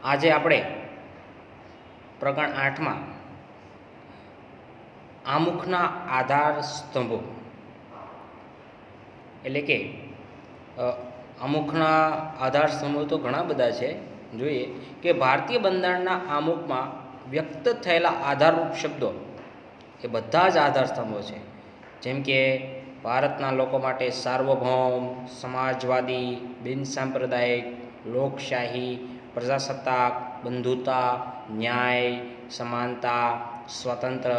આજે આપણે પ્રકરણ 8માં આમુખના આધાર સ્તંભો એટલે કે આમુખના આધાર સ્તંભો તો ઘણા બધા છે. જોઈએ કે ભારતીય બંધારણના આમુખમાં વ્યક્ત થયેલા આધારરૂપ શબ્દો એ બધા જ આધાર સ્તંભો છે. જેમ કે ભારતના લોકો માટે સાર્વભૌમ, સમાજવાદી, બિનસાંપ્રદાયિક, લોકશાહી, પ્રજાસત્તાક, બંધુતા, ન્યાય, સમાનતા, સ્વતંત્ર,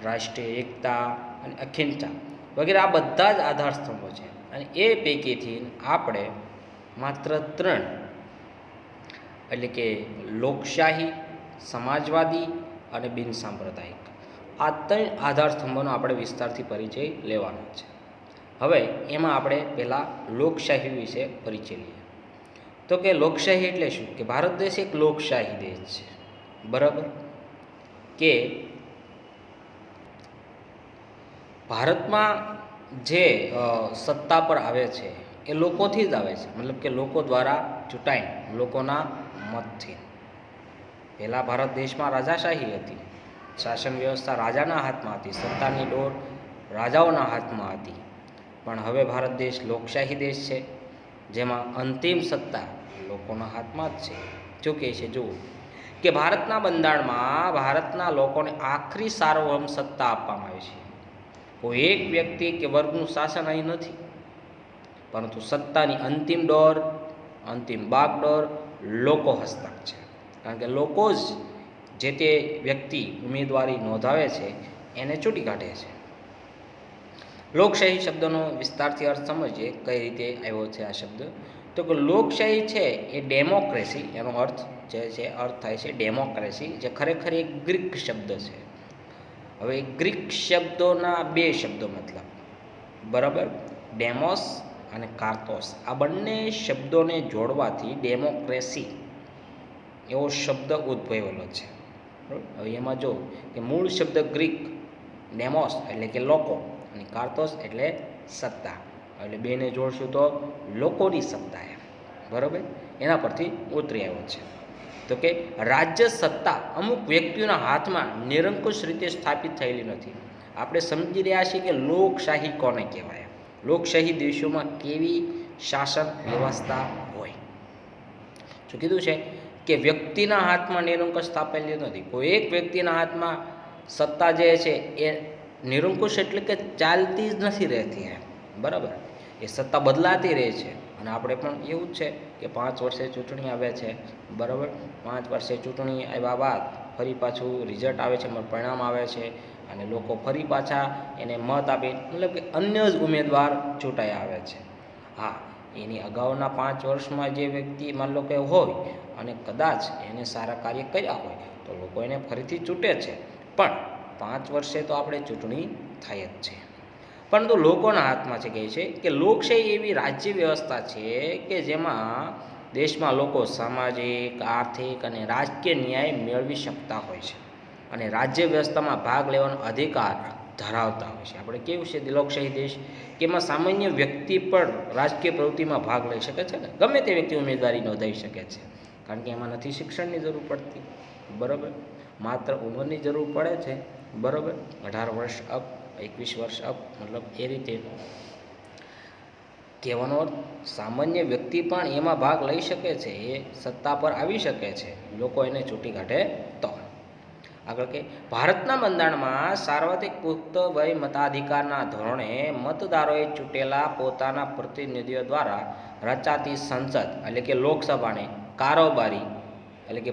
રાષ્ટ્રીય એકતા અને અખંડતા વગેરે આ બધા જ આધાર સ્તંભો છે. અને એ પૈકીથી આપણે માત્ર 3 એટલે કે લોકશાહી, સમાજવાદી અને બિનસાંપ્રદાયિક આ 3 આધાર સ્તંભોનો આપણે વિસ્તારથી પરિચય લેવાનો છે. હવે એમાં આપણે પહેલાં લોકશાહી વિશે પરિચય લઈએ. તો કે લોકશાહી એટલે શું? કે ભારત દેશ એક લોકશાહી દેશ છે. બરાબર? કે ભારતમાં જે સત્તા પર આવે છે એ લોકોથી જ આવે છે. મતલબ કે લોકો દ્વારા ચૂંટાઈને, લોકોના મતથી. પહેલાં ભારત દેશમાં રાજાશાહી હતી. શાસન વ્યવસ્થા રાજાના હાથમાં હતી, સત્તાની ડોર રાજાઓના હાથમાં હતી. પણ હવે ભારત દેશ લોકશાહી દેશ છે, જેમાં અંતિમ સત્તા લોકોના હાથમાં જ છે. જો કહે છે જુઓ કે ભારતના બંધારણમાં ભારતના લોકોને આખરી સાર્વભૌમ સત્તા આપવામાં આવી છે. કોઈ એક વ્યક્તિ કે વર્ગનું શાસન અહીં નથી, પરંતુ સત્તાની અંતિમ ડોર, અંતિમ બાગડોર લોકો હસ્તક છે. કારણ કે લોકો જ જે તે વ્યક્તિ ઉમેદવારી નોંધાવે છે એને ચૂંટી કાઢે છે. લોકશાહી શબ્દનો વિસ્તારથી અર્થ સમજીએ કઈ રીતે આવ્યો છે આ શબ્દ. તો કે લોકશાહી છે એ ડેમોક્રેસી, એનો અર્થ જે છે અર્થ થાય છે ડેમોક્રેસી, જે ખરેખર એક ગ્રીક શબ્દ છે. હવે ગ્રીક શબ્દોના 2 શબ્દો મતલબ, બરાબર, ડેમોસ અને કાર્તોસ, આ બંને શબ્દોને જોડવાથી ડેમોક્રેસી એવો શબ્દ ઉદ્ભવેલો છે. હવે એમાં જો કે મૂળ શબ્દ ગ્રીક ડેમોસ એટલે કે લોકો અને કાર્તોસ એટલે સત્તા, એટલે બેને જોડશું તો લોકોની સત્તા એમ. બરાબર? એના પરથી ઉતરી આવ્યો છે. તો કે રાજ્ય સત્તા અમુક વ્યક્તિઓના હાથમાં નિરંકુશ રીતે સ્થાપિત થયેલી નથી. આપણે સમજી રહ્યા છીએ કે લોકશાહી કોને કહેવાય. લોકશાહી દેશોમાં કેવી શાસન વ્યવસ્થા હોય. શું કીધું છે કે વ્યક્તિના હાથમાં નિરંકુશ સ્થાપેલી નથી. કોઈ એક વ્યક્તિના હાથમાં સત્તા જે છે એ નિરંકુશ એટલે કે ચાલતી જ નથી રહેતી એમ. બરાબર? એ સત્તા બદલાતી રહે છે. અને આપણે પણ એવું જ છે કે 5 વર્ષે ચૂંટણી આવે છે. બરાબર? 5 વર્ષે ચૂંટણી આવ્યા બાદ ફરી પાછું રિઝલ્ટ આવે છે, પરિણામ આવે છે, અને લોકો ફરી પાછા એને મત આપી, મતલબ કે અન્ય જ ઉમેદવાર ચૂંટાઈ આવે છે. હા, એની અગાઉના 5 વર્ષમાં જે વ્યક્તિ માન લો કે હોય અને કદાચ એને સારા કાર્ય કર્યા હોય તો લોકો એને ફરીથી ચૂંટે છે. પણ 5 વર્ષે તો આપણે ચૂંટણી થાય જ છે. પરંતુ લોકોના હાથમાં છે. કહે છે કે લોકશાહી એવી રાજ્ય વ્યવસ્થા છે કે જેમાં દેશમાં લોકો સામાજિક, આર્થિક અને રાજકીય ન્યાય મેળવી શકતા હોય છે અને રાજ્ય વ્યવસ્થામાં ભાગ લેવાનો અધિકાર ધરાવતા હોય છે. આપણે કેવું છે લોકશાહી દેશ કે એમાં સામાન્ય વ્યક્તિ પણ રાજકીય પ્રવૃત્તિમાં ભાગ લઈ શકે છે ને, ગમે તે વ્યક્તિ ઉમેદવારી નોંધાવી શકે છે. કારણ કે એમાં નથી શિક્ષણની જરૂર પડતી. બરાબર? માત્ર ઉંમરની જરૂર પડે છે. બરાબર? 18 વર્ષ અપ, 21 વર્ષ અપ, મતલબ એ રીતે કહેવાનો અર્થ સામાન્ય વ્યક્તિ પણ એમાં ભાગ લઈ શકે છે, એ સત્તા પર આવી શકે છે, લોકો એને ચૂંટી કાઢે તો. આગળ કે ભારતના બંધારણમાં સાર્વત્રિક પુખ્ત વય મતાધિકારના ધોરણે મતદારોએ ચૂંટેલા પોતાના પ્રતિનિધિઓ દ્વારા રચાતી સંસદ એટલે કે લોકસભાને કારોબારી એટલે કે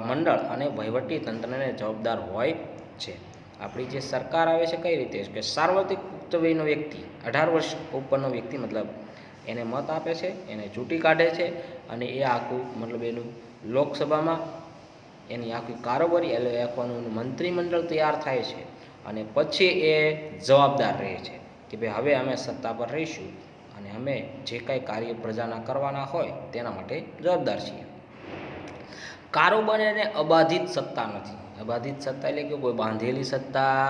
મંડળ અને વહીવટી તંત્રને જવાબદાર હોય છે. આપણી જે સરકાર આવે છે કઈ રીતે કે સાર્વત્રિક પુખ્ત વયનો વ્યક્તિ, 18 વર્ષ ઉપરનો વ્યક્તિ મતલબ, એને મત આપે છે, એને ચૂંટી કાઢે છે, અને એ આખું મતલબ એનું લોકસભામાં એની આખી કારોબારી એટલે આખું મંત્રીમંડળ તૈયાર થાય છે. અને પછી એ જવાબદાર રહે છે કે ભાઈ હવે અમે સત્તા પર રહીશું અને અમે જે કાંઈ કાર્ય પ્રજાના કરવાના હોય તેના માટે જવાબદાર છીએ. કારોબારી અને અબાધિત સત્તા નથી. અબાધિત સત્તા એટલે કે કોઈ બાંધેલી સત્તા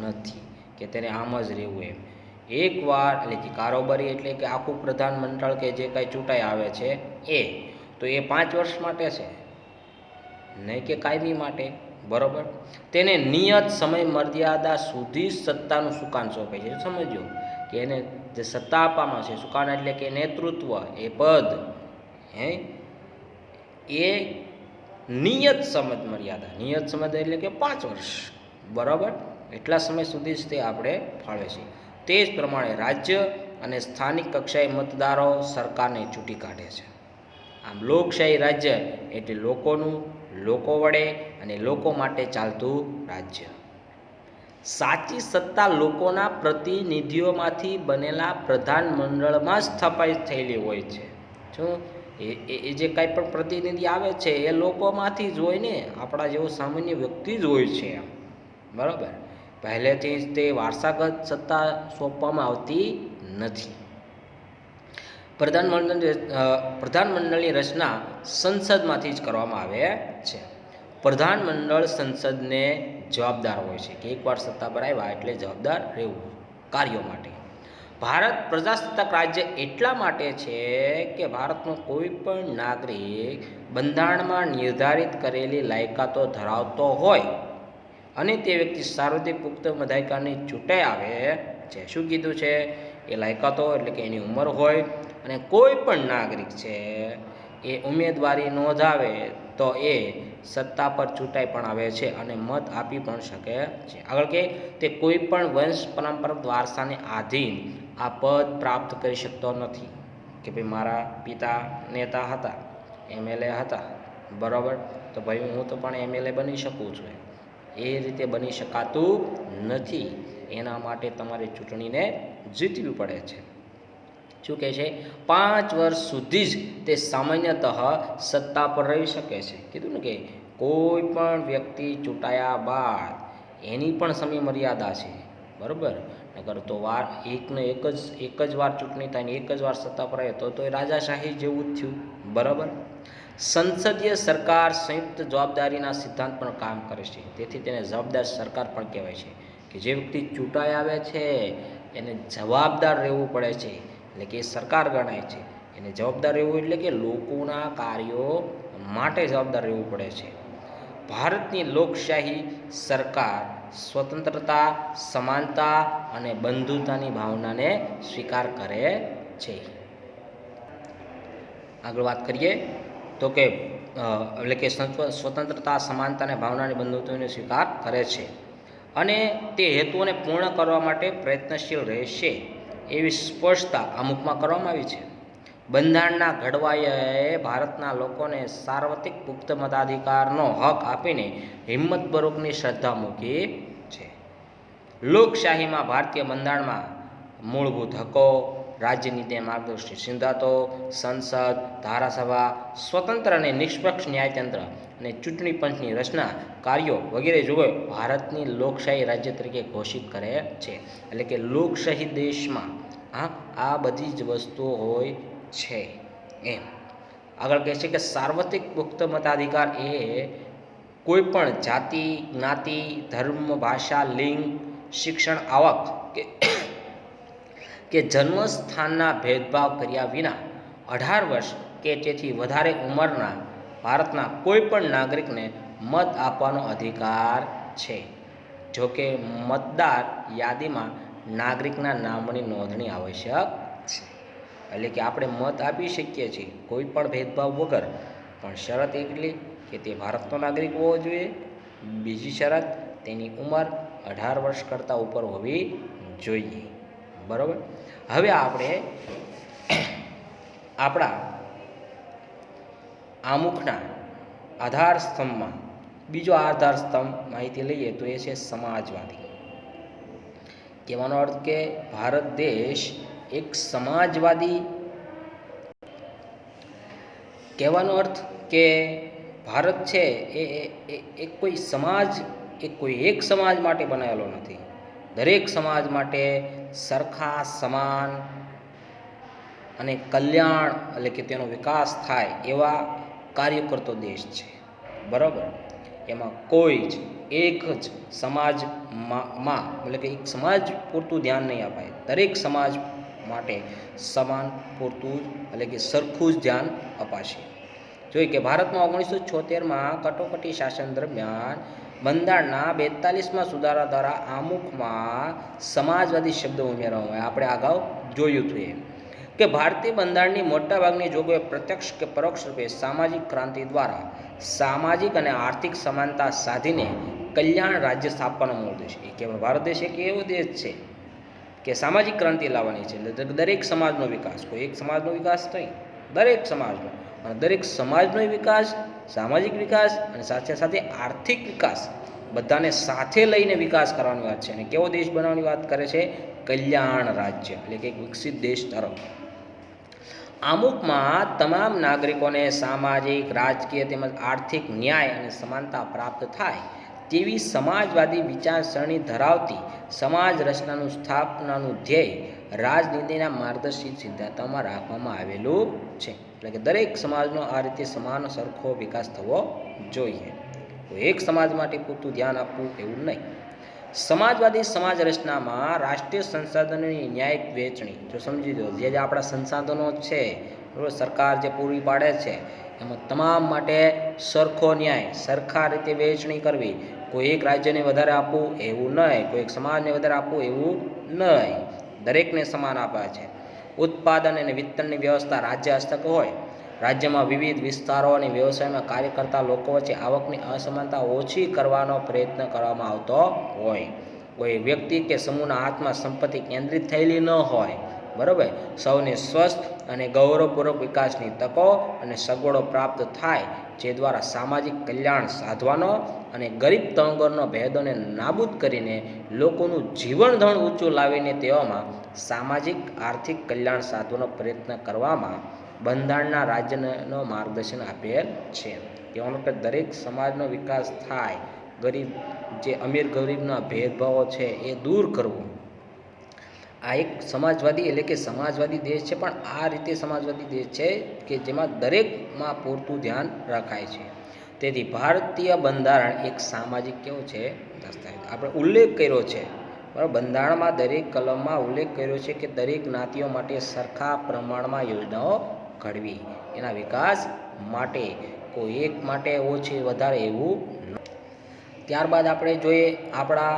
નથી કે તેને આમ જ રહેવું એમ. એકવાર એટલે કે કારોબારી એટલે કે આખું પ્રધાનમંડળ કે જે કાંઈ ચૂંટાઈ આવે છે એ તો એ 5 વર્ષ માટે છે, નહીં કે કાયમી માટે, બરાબર. તેને નિયત સમય મર્યાદા સુધી સત્તાનું સુકાન સોંપે છે. સમજો કે એને જે સત્તા આપવામાં છે, સુકાન એટલે કે નેતૃત્વ, એ પદ હે એ નિયત સમય મર્યાદા, નિયત સમય એટલે કે 5 વર્ષ, બરાબર. એટલા સમય સુધી જ તે આપણે ફાળવે છે. તે જ પ્રમાણે રાજ્ય અને સ્થાનિક કક્ષાએ મતદારો સરકારને ચૂંટી કાઢે છે. આમ લોકશાહી રાજ્ય એટલે લોકોનું, લોકો વડે અને લોકો માટે ચાલતું રાજ્ય. સાચી સત્તા લોકોના પ્રતિનિધિઓમાંથી બનેલા પ્રધાનમંડળમાં જ સ્થાપિત થયેલી હોય છે. શું એ જે કાંઈ પણ પ્રતિનિધિ આવે છે એ લોકોમાંથી જ હોય ને, આપણા જેવો સામાન્ય વ્યક્તિ જ હોય છે, બરાબર. પહેલેથી જ તે વારસાગત સત્તા સોંપવામાં આવતી નથી. પ્રધાનમંડળની રચના સંસદમાંથી જ કરવામાં આવે છે. પ્રધાનમંડળ સંસદને જવાબદાર હોય છે કે એકવાર સત્તા પર આવ્યા એટલે જવાબદાર રહેવું કાર્યો માટે. ભારત પ્રજાસત્તાક રાજ્ય એટલા માટે છે કે ભારતનો કોઈ પણ નાગરિક બંધારણમાં નિર્ધારિત કરેલી લાયકાતો ધરાવતો હોય અને તે વ્યક્તિ સાર્વત્રિક પુખ્ત મતાધિકારની ચૂંટાઈ આવે છે. શું કીધું છે? એ લાયકાતો એટલે કે એની ઉંમર હોય, અને કોઈ પણ નાગરિક છે એ ઉમેદવારી નોંધાવે તો એ સત્તા પર ચૂંટાઈ પણ આવે છે અને મત આપી પણ શકે છે. આગળ કે તે કોઈ પણ વંશ પરંપરાગત વારસાને આધીન આ પદ પ્રાપ્ત કરી શકતો નથી કે ભાઈ મારા પિતા નેતા હતા, MLA હતા, બરાબર, તો ભાઈ હું તો પણ MLA બની શકું છું. એ રીતે બની શકાતું નથી. એના માટે તમારે ચૂંટણીને જીતવી પડે છે. શું કહે છે? 5 વર્ષ સુધી જ તે સામાન્યતઃ સત્તા પર રહી શકે છે. કીધું ને કે કોઈ પણ વ્યક્તિ ચૂંટાયા બાદ એની પણ સમય મર્યાદા છે, બરાબર. નકર તો એક જ વાર ચૂંટણી થાય ને એક જ વાર સત્તા પર આવે તો એ રાજાશાહી જેવું જ થયું, બરાબર. સંસદીય સરકાર સંયુક્ત જવાબદારીના સિદ્ધાંત પણ કામ કરે છે. તેથી તેને જવાબદાર સરકાર પણ કહેવાય છે કે જે વ્યક્તિ ચૂંટાઈ આવે છે એને જવાબદાર રહેવું પડે છે, એટલે કે એ સરકાર ગણાય છે. એને જવાબદાર રહેવું એટલે કે લોકોના કાર્યો માટે જવાબદાર રહેવું પડે છે. ભારતની લોકશાહી સરકાર સ્વતંત્રતા, સમાનતા અને બંધુતાની ભાવનાને સ્વીકાર કરે છે. આગળ વાત કરીએ તો કે એટલે કે સ્વતંત્રતા, સમાનતા અને ભાવનાની બંધુતાને સ્વીકાર કરે છે અને તે હેતુઓને પૂર્ણ કરવા માટે પ્રયત્નશીલ રહેશે એવી સ્પષ્ટતા અમુકમાં કરવામાં આવી છે. બંધારણના ઘડવાયાએ ભારતના લોકોને સાર્વત્રિક પુખ્ત મતાધિકારનો હક આપીને હિંમતપૂર્વકની શ્રદ્ધા મૂકી છે. લોકશાહીમાં ભારતીય બંધારણમાં મૂળભૂત હકો, રાજ્યનીતિ માર્ગદર્શક સિદ્ધાંતો, સંસદ, ધારાસભા, સ્વતંત્ર અને નિષ્પક્ષ ન્યાયતંત્ર અને ચૂંટણી પંચની રચના, કાર્યો વગેરે જોગવાઈઓ ભારતની લોકશાહી રાજ્ય તરીકે ઘોષિત કરે છે. એટલે કે લોકશાહી દેશમાં આ બધી જ વસ્તુઓ હોય છે એમ. આગળ કહે છે કે સાર્વત્રિક પુખ્ત મતાધિકાર એ કોઈ પણ જાતિ, જ્ઞાતિ, ધર્મ, ભાષા, લિંગ, શિક્ષણ, આવક કે જન્મસ્થાનના ભેદભાવ કર્યા વિના 18 વર્ષ કે તેથી વધારે ઉંમરના ભારતના કોઈ પણ નાગરિકને મત આપવાનો અધિકાર છે. જોકે મતદાર યાદીમાં નાગરિકના નામની નોંધણી આવશ્યક છે. એટલે કે આપણે મત આપી શકીએ છીએ કોઈ પણ ભેદભાવ વગર, પણ શરત એટલી કે તે ભારતનો નાગરિક હોવો જોઈએ. બીજી શરત, તેની ઉંમર 18 વર્ષ કરતાં ઉપર હોવી જોઈએ, બરાબર. હવે આપણે આપણા આમુખના આધાર સ્તંભમાં બીજો આધાર સ્તંભ માહિતી લઈએ તો એ છે સમાજવાદી. કહેવાનો અર્થ કે ભારત દેશ એક સમાજવાદી, કહેવાનો અર્થ કે ભારત છે એ કોઈ સમાજ, કોઈ એક સમાજ માટે બનાવેલો નથી. દરેક સમાજ માટે સરખા, સમાન અને કલ્યાણ એટલે કે તેનો વિકાસ થાય એવા કાર્ય કરતો દેશ છે, બરાબર. એમાં કોઈ જ એક જ સમાજમાં એટલે કે એક સમાજ પૂરતું ધ્યાન નહીં અપાય. દરેક સમાજ માટે સમાન પૂરતું એટલે કે સરખું જ ધ્યાન અપાશે. જોઈએ કે ભારતમાં 1976માં કટોકટી શાસન દરમિયાન બંધારણના 42માં સુધારા દ્વારા આમુખમાં સમાજવાદી શબ્દ ઉમેરવામાં આવ્યા. આપણે અગાઉ જોયું હતું કે ભારતીય બંધારણની મોટાભાગની જોગવાઈઓ પ્રત્યક્ષ કે પરોક્ષ રૂપે સામાજિક ક્રાંતિ દ્વારા સામાજિક અને આર્થિક સમાનતા સાધીને કલ્યાણ રાજ્ય સ્થાપવાનો મૂળ દેશ. એ કેવળ ભારત દેશ એક એવો દેશ છે કે સામાજિક ક્રાંતિ લાવવાની છે, એટલે દરેક સમાજનો વિકાસ, કોઈ એક સમાજનો વિકાસ નહીં, દરેક સમાજનો, અને દરેક સમાજનો વિકાસ, સામાજિક વિકાસ અને સાથે સાથે આર્થિક વિકાસ બધાને સાથે લઈને વિકાસ કરવાની વાત છે. અને કેવો દેશ બનાવવાની વાત કરે છે? કલ્યાણ રાજ્ય, એટલે કે એક વિકસિત દેશ તરફ. આમુખમાં તમામ નાગરિકોને સામાજિક, રાજકીય તેમજ આર્થિક ન્યાય અને સમાનતા પ્રાપ્ત થાય તેવી સમાજવાદી વિચારસરણી ધરાવતી સમાજ રચનાનું સ્થાપનાનું ધ્યેય રાજનીતિના માર્ગદર્શિત સિદ્ધાંતોમાં રાખવામાં આવેલું છે. એટલે કે દરેક સમાજનો આ રીતે સમાન સરખો વિકાસ થવો જોઈએ. એક સમાજ માટે પૂરતું ધ્યાન આપવું એવું નહીં. સમાજવાદી સમાજ રચનામાં રાષ્ટ્રીય સંસાધનોની ન્યાયિક વહેંચણી, જો સમજી દો, જે આપણા સંસાધનો છે બરાબર, સરકાર જે પૂરી પાડે છે એમાં તમામ માટે સરખો ન્યાય, સરખા રીતે વહેંચણી કરવી. કોઈ એક રાજ્યને વધારે આપવું એવું નહીં, કોઈ એક સમાજને વધારે આપવું એવું નહીં, દરેકને સમાન આપે છે. ઉત્પાદન અને વિતરણની વ્યવસ્થા રાજ્ય હસ્તક હોય. રાજ્યમાં વિવિધ વિસ્તારો અને વ્યવસાયમાં કાર્ય કરતા લોકો વચ્ચે આવકની અસમાનતા ઓછી કરવાનો પ્રયત્ન કરવામાં આવતો હોય. કોઈ વ્યક્તિ કે સમૂહના હાથમાં સંપત્તિ કેન્દ્રિત થયેલી ન હોય, બરાબર. સૌને સ્વસ્થ અને ગૌરવપૂર્વક વિકાસની તકો અને સગવડો પ્રાપ્ત થાય, જે દ્વારા સામાજિક કલ્યાણ સાધવાનો અને ગરીબ તંગોરના ભેદોને નાબૂદ કરીને લોકોનું જીવન ધોરણ ઊંચું લાવીને તેઓમાં સામાજિક આર્થિક કલ્યાણ સાધવાનો પ્રયત્ન કરવામાં બંધારણના રાજ્યનો માર્ગદર્શન આપેલ છે. કહેવાનો કે દરેક સમાજનો વિકાસ થાય, ગરીબ જે અમીર ગરીબના ભેદભાવો છે એ દૂર કરવું. આ એક સમાજવાદી, એટલે કે સમાજવાદી દેશ છે, પણ આ રીતે સમાજવાદી દેશ છે કે જેમાં દરેકમાં પૂરતું ધ્યાન રખાય છે. તેથી ભારતીય બંધારણ એક સામાજિક કેવું છે દસ્તાવેજ. આપણે ઉલ્લેખ કર્યો છે બરાબર, બંધારણમાં દરેક કલમમાં ઉલ્લેખ કર્યો છે કે દરેક જ્ઞાતિઓ માટે સરખા પ્રમાણમાં યોજનાઓ ઘડવી, એના વિકાસ માટે, કોઈ એક માટે ઓછી વધારે એવું. ત્યારબાદ આપણે જોઈએ આપણા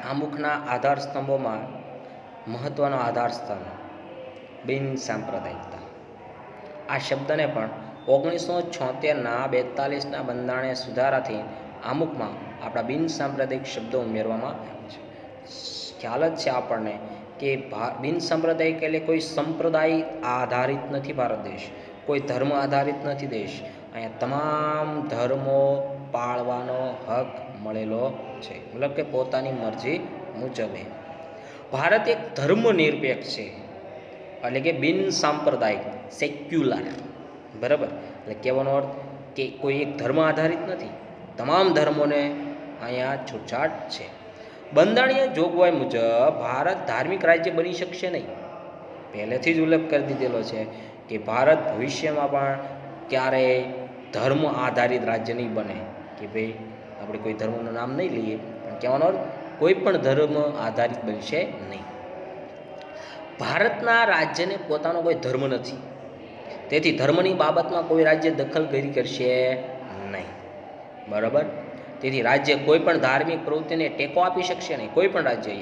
આમુખના આધાર સ્તંભોમાં મહત્ત્વનો આધાર સ્તંભ બિન સાંપ્રદાયિકતા. આ શબ્દને પણ 1976ના 42ના બંધારણીય સુધારાથી આમુખમાં આપણા બિન સાંપ્રદાયિક શબ્દો ઉમેરવામાં આવ્યા છે. ખ્યાલ જ છે આપણને કે બિન સાંપ્રદાયિક એટલે કોઈ સંપ્રદાય આધારિત નથી ભારત દેશ, કોઈ ધર્મ આધારિત નથી દેશ. અહીંયા તમામ ધર્મો પાળવાનો હક મળેલો છે, મતલબ કે પોતાની મરજી મુજબ. ભારત એક ધર્મનિરપેક્ષ છે, એટલે કે બિન સાંપ્રદાયિક, સેક્યુલર, બરાબર. એટલે કહેવાનો અર્થ કે કોઈ એક ધર્મ આધારિત નથી, તમામ ધર્મોને અહીંયા છૂટછાટ છે. બંધારણીય જોગવાઈ મુજબ ભારત ધાર્મિક રાજ્ય બની શકશે નહીં. પહેલેથી જ ઉલ્લેખ કરી દીધેલો છે કે ભારત ભવિષ્યમાં પણ ક્યારેય ધર્મ આધારિત રાજ્ય નહીં બને. કે ભાઈ આપણે કોઈ ધર્મનું નામ નહીં લઈએ, પણ કહેવાનો અર્થ કોઈ પણ ધર્મ આધારિત બનશે નહીં. ભારતના રાજ્યને પોતાનો કોઈ ધર્મ નથી, તેથી ધર્મની બાબતમાં કોઈ રાજ્ય દખલગીરી કરશે નહીં, બરાબર. તેથી રાજ્ય કોઈ પણ ધાર્મિક પ્રવૃત્તિને ટેકો આપી શકશે નહીં. કોઈ પણ રાજ્ય,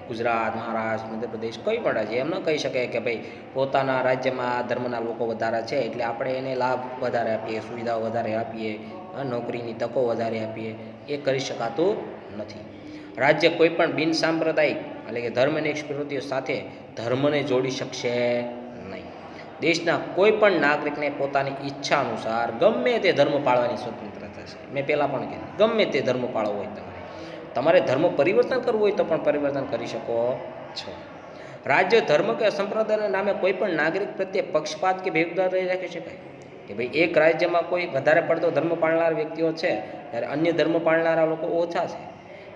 ગુજરાત, મહારાષ્ટ્ર, મધ્યપ્રદેશ, કોઈ પણ રાજ્ય એમ ન કહી શકે કે ભાઈ પોતાના રાજ્યમાં ધર્મના લોકો વધારે છે એટલે આપણે એને લાભ વધારે આપીએ, સુવિધાઓ વધારે આપીએ, નોકરીની તકો વધારે આપીએ. એ કરી શકાતું નથી. રાજ્ય કોઈ પણ બિન સાંપ્રદાયિક, એટલે કે ધર્મનિરપેક્ષ પ્રવૃત્તિઓ સાથે ધર્મને જોડી શકશે નહીં. દેશના કોઈ પણ નાગરિકને પોતાની ઈચ્છા અનુસાર ગમે તે ધર્મ પાળવાની સ્વતંત્રતા છે. મેં પહેલાં પણ કીધું, ગમે તે ધર્મ પાળવો હોય તમારે ધર્મ પરિવર્તન કરવું હોય તો પણ પરિવર્તન કરી શકો છો. રાજ્ય ધર્મ કે સંપ્રદાયના નામે કોઈ પણ નાગરિક પ્રત્યે પક્ષપાત કે ભેદભાવ રહી રાખી શકાય. કે ભાઈ એક રાજ્યમાં કોઈ વધારે પડતો ધર્મ પાળનાર વ્યક્તિઓ છે, ત્યારે અન્ય ધર્મ પાળનારા લોકો ઓછા છે,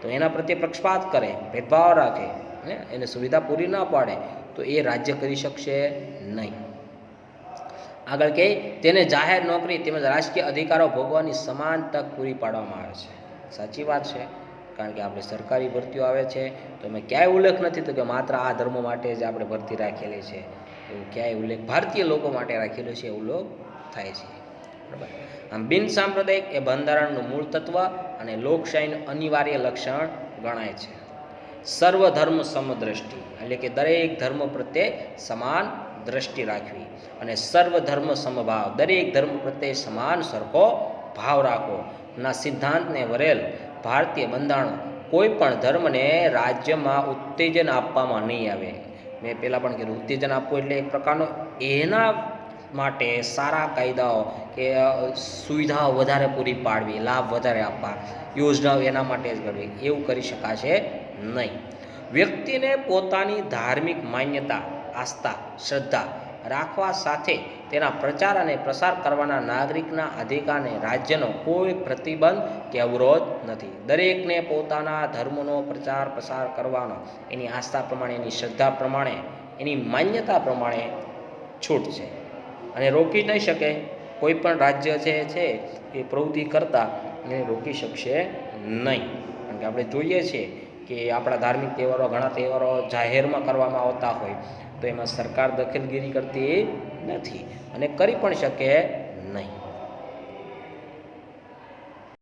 તો એના પ્રત્યે પક્ષપાત કરે, ભેદભાવ રાખે, એને સુવિધા પૂરી ના પાડે, તો એ રાજ્ય કરી શકશે નહીં. આગળ કે તેને જાહેર નોકરી તેમજ રાજકીય અધિકારો ભોગવવાની સમાન તક પૂરી પાડવામાં આવે છે. સાચી વાત છે, કારણ કે આપણે સરકારી ભરતીઓ આવે છે તો એમાં ક્યાંય ઉલ્લેખ નથી તો કે માત્ર આ ધર્મ માટે જ આપણે ભરતી રાખેલી છે, એવું ક્યાંય ઉલ્લેખ ભારતીય લોકો માટે રાખેલો છે એવું લોક થાય છે. બરાબર. આમ બિનસાંપ્રદાયિક એ બંધારણનું મૂળ તત્વ અને લોકશાહીનું અનિવાર્ય લક્ષણ ગણાય છે. સર્વધર્મ સમદ્રષ્ટિ એટલે કે દરેક ધર્મ પ્રત્યે સમાન દ્રષ્ટિ રાખવી, અને સર્વધર્મ સમભાવ દરેક ધર્મ પ્રત્યે સમાન સરખો ભાવ રાખવો ના સિદ્ધાંતને વરેલ ભારતીય બંધારણ કોઈ પણ ધર્મને રાજ્યમાં ઉત્તેજન આપવામાં નહીં આવે. મેં પહેલાં પણ કીધું, ઉત્તેજન આપવું એટલે એક પ્રકારનો એના માટે સારા કાયદાઓ કે સુવિધાઓ વધારે પૂરી પાડવી, લાભ વધારે આપવા, યોજનાઓ એના માટે જ કરવી, એવું કરી શકાશે નહીં. વ્યક્તિને પોતાની ધાર્મિક માન્યતા, આસ્થા, શ્રદ્ધા રાખવા સાથે તેના પ્રચાર અને પ્રસાર કરવાના નાગરિકના અધિકારને રાજ્યનો કોઈ પ્રતિબંધ કે અવરોધ નથી. દરેકને પોતાના ધર્મનો પ્રચાર પ્રસાર કરવાનો એની આસ્થા પ્રમાણે, એની શ્રદ્ધા પ્રમાણે, એની માન્યતા પ્રમાણે છૂટ છે, અને રોકી નહીં શકે. કોઈ પણ રાજ્ય છે એ પ્રવૃત્તિ કરતાં એને રોકી શકશે નહીં. કારણ કે આપણે જોઈએ છીએ કે આપણા ધાર્મિક તહેવારો, ઘણા તહેવારો જાહેરમાં કરવામાં આવતા હોય તો એમાં સરકાર દખલગીરી કરતી નથી અને કરી પણ શકે નહીં.